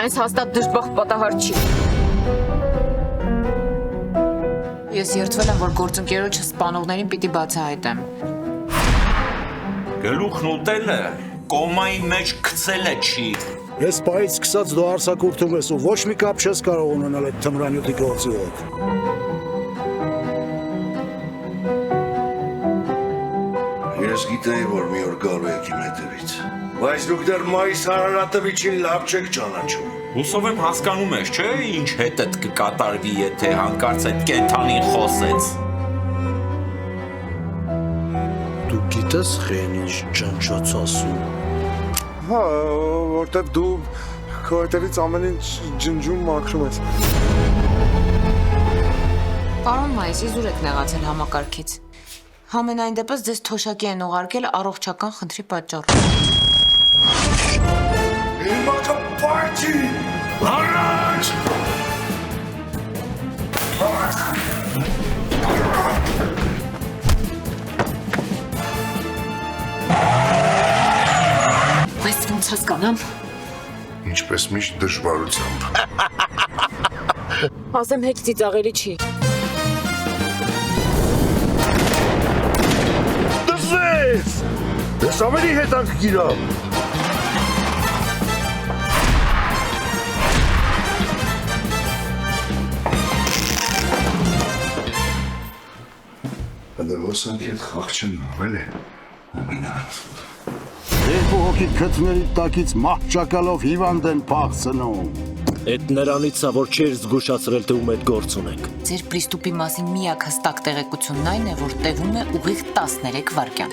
Այս հաստատ դժբախտ պատահար չի։ Ես երդվել եմ, որ գործընկերոջը սպանողներին պիտի բացահայտեմ։ Գլուխն ուտելը կոմայի մեջ գցելը չի։ Ես պայից սկսած դու արձակուրդում ես ու ոչ մի կապ չես կարող ունենալ այդ թմրանյութի գործի հետ։ Ես գիտեի, որ մի օր գալու եք իմ հետևից, բայց դուք դեռ Մայիս Հարարատովիչին լավ չեք ճանաչում։ Հուսով եմ հասկանում ես, չէ՞, ինչ հետդ կկատարվի, եթե հանկարծ այդ կենդանին խոսեց։ Դու գիտես խեն ինչ ճանճաց ասում։ Հա, որտեվ դու քո հետևից ամեն ինչ ջնջում մաքրում ես։ Պարոն Մայիս, իզուր եք նեղացել համակարգից։ Համենայն դեպս ձեզ թոշակի են ուղարկել առողջական խնդրի պատճառով։ Հիմա կպարչի, առաջ! Բայց ոնց հասկանամ։ Ինչպես միշտ դժվարությամբ։ Ասեմ հետ ծիծաղելի չի։ Դզես! Ես ավելի հետաքրքիր եմ։ Հանդերոսանք հետ խաղ չն ավել է։ Երկու հոգի քթների տակից մահճակալով հիվանդ են փախցնում։ Այդ նրանից է, որ չեր զգուշացրել, թե ում հետ գործ ունենք։ Ձեր պրիստուպի մասին միակ հստակ տեղեկությունն այն է, որ տևում է ուղիղ 13 վայրկյան։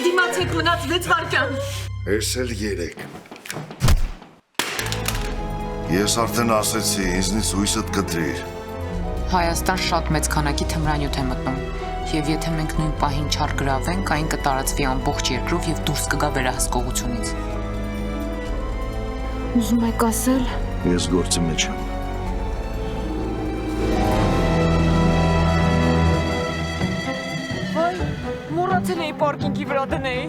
Դիմացեք մնաց 6 վայրկյան։ Ես էլ 3։ Ես արդեն ասեցի, ինձնից հույսդ կտրիր։ Հայաստան շատ մեծ քանակի թմրանյութ է մտնում, եւ եթե մենք նույն պահին չարգրավենք, այն կտարածվի ամբողջ երկրով եւ դուրս կգա վերահսկողությունից։ Ուզում եք ասել։ Ես գործի մեջ եմ։ Վայ, մոռացել էի պարկինգի վրա դնեի։